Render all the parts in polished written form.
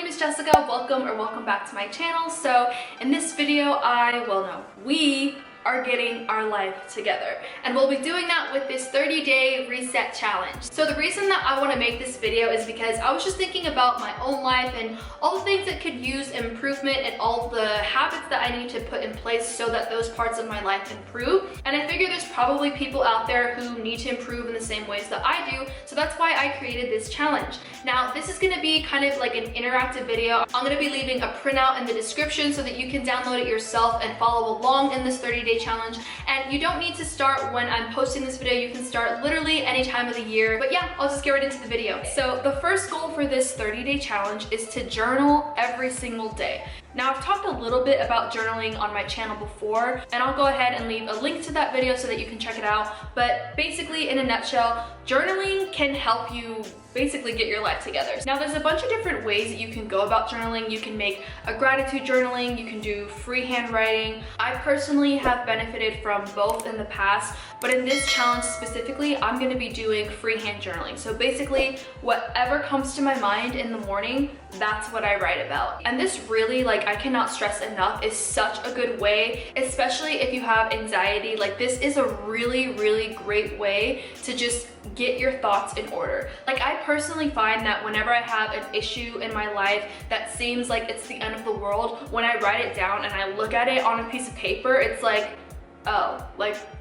name is Jessica. Welcome back to my channel. So in this video, we are getting our life together, and we'll be doing that with this 30-day reset challenge. So the reason that I want to make this video is because I was just thinking about my own life and all the things that could use improvement and all the habits that I need to put in place so that those parts of my life improve. And I figure there's probably people out there who need to improve in the same ways that I do, so that's why I created this challenge. Now this is going to be kind of like an interactive video. I'm going to be leaving a printout in the description so that you can download it yourself and follow along in this 30-day challenge. And you don't need to start when I'm posting this video. You can start literally any time of the year. But yeah, I'll just get right into the video. So the first goal for this 30-day challenge is to journal every single day. Now I've talked a little bit about journaling on my channel before, and I'll go ahead and leave a link to that video so that you can check it out. But basically, in a nutshell, journaling can help you basically get your life together. Now there's a bunch of different ways that you can go about journaling. You can make a gratitude journaling, you can do freehand writing. I personally have benefited from both in the past, but in this challenge specifically, I'm gonna be doing freehand journaling. So basically, whatever comes to my mind in the morning, that's what I write about. And this really, I cannot stress enough, is such a good way, especially if you have anxiety. This is a really great way to just get your thoughts in order. I personally find that whenever I have an issue in my life that seems like it's the end of the world, when I write it down and I look at it on a piece of paper, it's like, oh,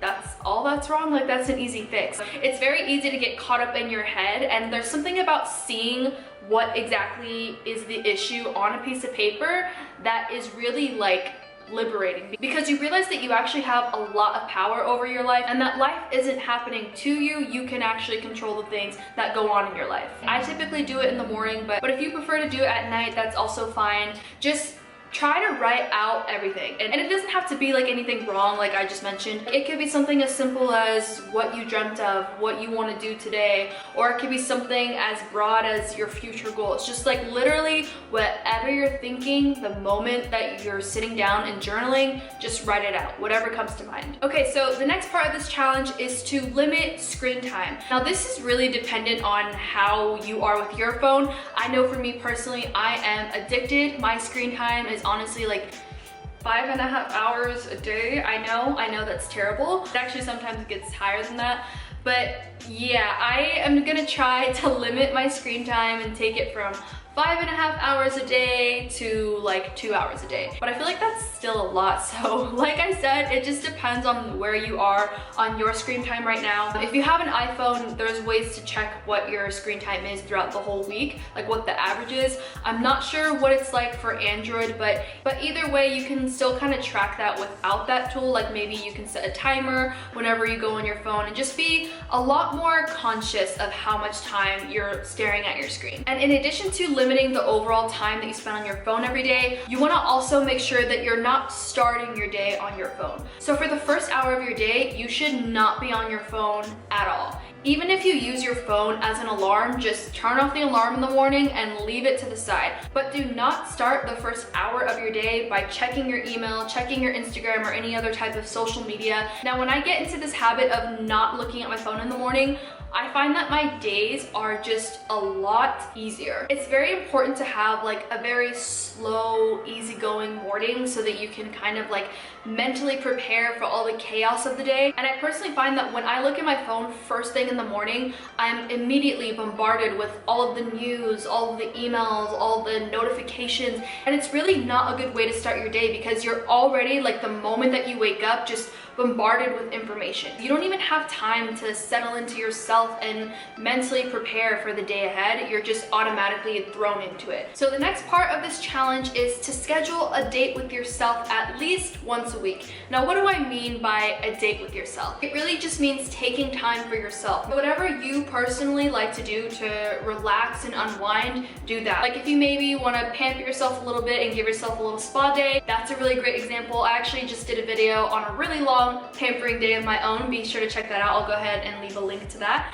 that's all that's wrong? That's an easy fix. It's very easy to get caught up in your head, and there's something about seeing what exactly is the issue on a piece of paper that is really liberating, because you realize that you actually have a lot of power over your life and that life isn't happening to you. You can actually control the things that go on in your life. I typically do it in the morning, but if you prefer to do it at night, that's also fine. Just try to write out everything, and it doesn't have to be anything wrong like I just mentioned. It could be something as simple as what you dreamt of, what you want to do today, or it could be something as broad as your future goals. Just literally whatever you're thinking the moment that you're sitting down and journaling, just write it out, whatever comes to mind. Okay, so the next part of this challenge is to limit screen time. Now this is really dependent on how you are with your phone. I know for me personally, I am addicted. My screen time is honestly 5.5 hours a day. I know that's terrible. It actually sometimes gets higher than that. But yeah, I am gonna try to limit my screen time and take it from 5.5 hours a day to 2 hours a day. But I feel like that's still a lot. So like I said, it just depends on where you are on your screen time right now. If you have an iPhone, there's ways to check what your screen time is throughout the whole week, what the average is. I'm not sure what it's like for Android, but either way, you can still kind of track that without that tool. Maybe you can set a timer whenever you go on your phone and just be a lot more conscious of how much time you're staring at your screen. And in addition to limiting the overall time that you spend on your phone every day, you want to also make sure that you're not starting your day on your phone. So for the first hour of your day, you should not be on your phone at all. Even if you use your phone as an alarm, just turn off the alarm in the morning and leave it to the side. But do not start the first hour of your day by checking your email, checking your Instagram, or any other type of social media. Now, when I get into this habit of not looking at my phone in the morning, I find that my days are just a lot easier. It's very important to have a very slow, easygoing morning so that you can kind of mentally prepare for all the chaos of the day. And I personally find that when I look at my phone first thing in the morning, I'm immediately bombarded with all of the news, all of the emails, all the notifications, and it's really not a good way to start your day because you're already the moment that you wake up just bombarded with information. You don't even have time to settle into yourself and mentally prepare for the day ahead. You're just automatically thrown into it. So the next part of this challenge is to schedule a date with yourself at least once a week. Now, what do I mean by a date with yourself? It really just means taking time for yourself. Whatever you personally like to do to relax and unwind, do that. If you maybe want to pamper yourself a little bit and give yourself a little spa day, that's a really great example. I actually just did a video on a really long long pampering day of my own. Be sure to check that out. I'll go ahead and leave a link to that.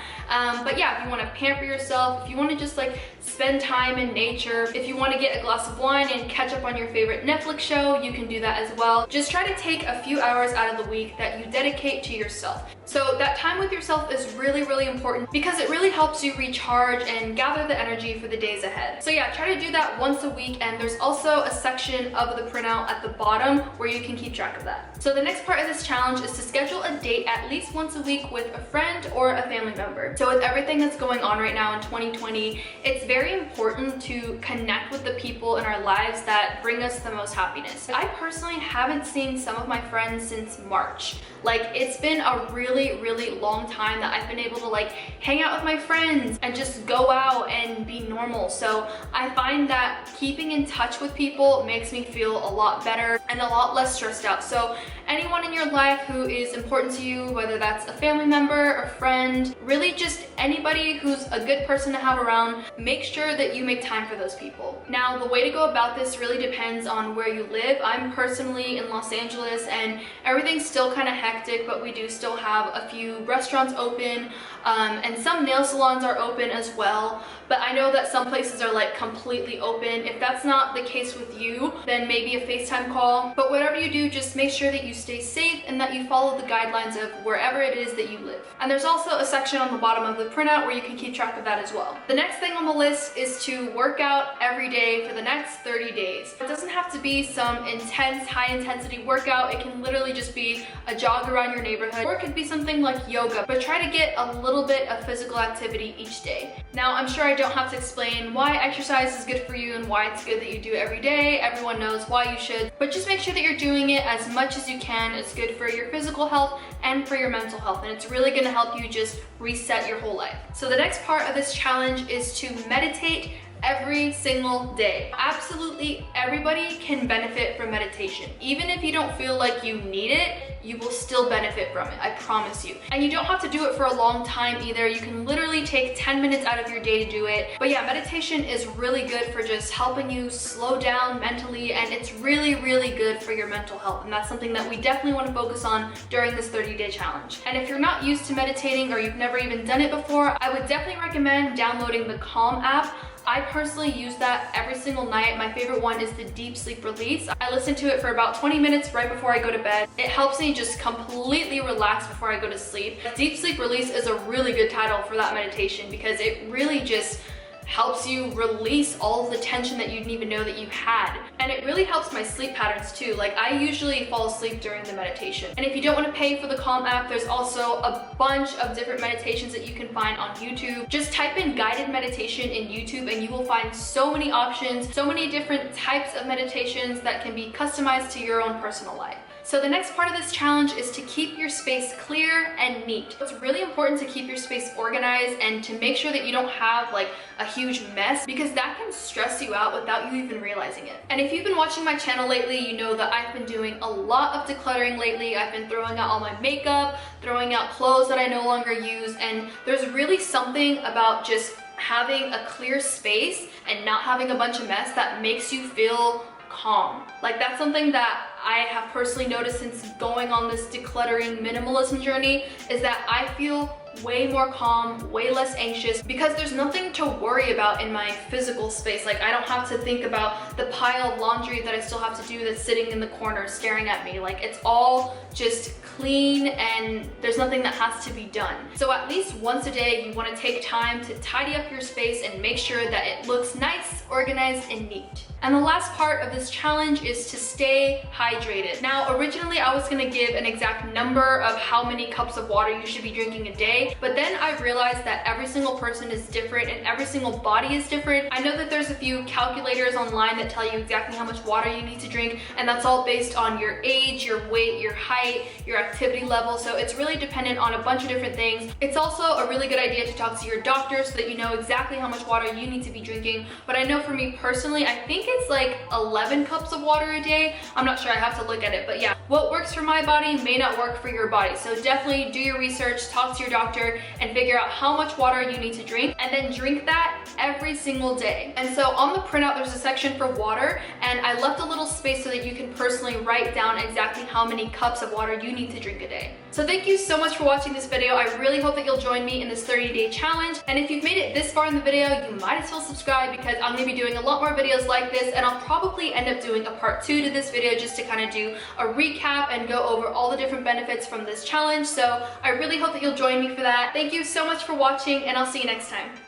But yeah, if you want to pamper yourself, if you want to just like spend time in nature, if you want to get a glass of wine and catch up on your favorite Netflix show, you can do that as well. Just try to take a few hours out of the week that you dedicate to yourself. So that time with yourself is really, really important because it really helps you recharge and gather the energy for the days ahead. So yeah, try to do that once a week, and there's also a section of the printout at the bottom where you can keep track of that. So the next part of this challenge is to schedule a date at least once a week with a friend or a family member. So with everything that's going on right now in 2020, it's very important to connect with the people in our lives that bring us the most happiness. I personally haven't seen some of my friends since March. Like, it's been a really, really long time that I've been able to like hang out with my friends and just go out and be normal. So I find that keeping in touch with people makes me feel a lot better and a lot less stressed out. So anyone in your life who is important to you, whether that's a family member or friend, really just anybody who's a good person to have around, make sure that you make time for those people. Now, the way to go about this really depends on where you live. I'm personally in Los Angeles and everything's still kind of hectic, but we do still have a few restaurants open, and some nail salons are open as well. But I know that some places are like completely open. If that's not the case with you, then maybe a FaceTime call. But whatever you do, just make sure that you stay safe and that you follow the guidelines of wherever it is that you live. And there's also a section on the bottom of the printout where you can keep track of that as well. The next thing on the list is to work out every day for the next 30 days. It doesn't have to be some intense, high intensity workout. It can literally just be a jog around your neighborhood, or it could be something like yoga, but try to get a little bit of physical activity each day. Now, I'm sure I don't have to explain why exercise is good for you and why it's good that you do it every day. Everyone knows why you should, but just make sure that you're doing it as much as you can. It's good for your physical health and for your mental health, and it's really gonna help you just reset your whole life. So the next part of this challenge is to meditate every single day. Absolutely everybody can benefit from meditation. Even if you don't feel like you need it, you will still benefit from it, I promise you. And you don't have to do it for a long time either. You can literally take 10 minutes out of your day to do it. But yeah, meditation is really good for just helping you slow down mentally, and it's really, really good for your mental health. And that's something that we definitely want to focus on during this 30-day challenge. And if you're not used to meditating or you've never even done it before, I would definitely recommend downloading the Calm app. I personally use that every single night. My favorite one is the Deep Sleep Release. I listen to it for about 20 minutes right before I go to bed. It helps me just completely relax before I go to sleep. Deep Sleep Release is a really good title for that meditation because it really just helps you release all of the tension that you didn't even know that you had. And it really helps my sleep patterns too. Like, I usually fall asleep during the meditation. And if you don't want to pay for the Calm app, there's also a bunch of different meditations that you can find on YouTube. Just type in guided meditation in YouTube and you will find so many options, so many different types of meditations that can be customized to your own personal life. So the next part of this challenge is to keep your space clear and neat. It's really important to keep your space organized and to make sure that you don't have like a huge mess, because that can stress you out without you even realizing it. And if you've been watching my channel lately, you know that I've been doing a lot of decluttering lately. I've been throwing out all my makeup, throwing out clothes that I no longer use, and there's really something about just having a clear space and not having a bunch of mess that makes you feel calm. Like, that's something that I have personally noticed since going on this decluttering minimalism journey, is that I feel way more calm, way less anxious, because there's nothing to worry about in my physical space. Like, I don't have to think about the pile of laundry that I still have to do that's sitting in the corner staring at me. Like, it's all just clean and there's nothing that has to be done. So at least once a day, you want to take time to tidy up your space and make sure that it looks nice, organized, and neat. And the last part of this challenge is to stay hydrated. Now, originally I was gonna give an exact number of how many cups of water you should be drinking a day, but then I realized that every single person is different and every single body is different. I know that there's a few calculators online that tell you exactly how much water you need to drink, and that's all based on your age, your weight, your height, your activity level, so it's really dependent on a bunch of different things. It's also a really good idea to talk to your doctor so that you know exactly how much water you need to be drinking. But I know for me personally, I think it's like 11 cups of water a day. I'm not sure, I have to look at it, but yeah, what works for my body may not work for your body. So definitely do your research, talk to your doctor, doctor and figure out how much water you need to drink, and then drink that every single day. And so on the printout, there's a section for water, and I left a little space so that you can personally write down exactly how many cups of water you need to drink a day. So thank you so much for watching this video. I really hope that you'll join me in this 30-day challenge. And if you've made it this far in the video, you might as well subscribe, because I'm gonna be doing a lot more videos like this, and I'll probably end up doing a part 2 to this video just to kind of do a recap and go over all the different benefits from this challenge. So I really hope that you'll join me for that. Thank you so much for watching, and I'll see you next time.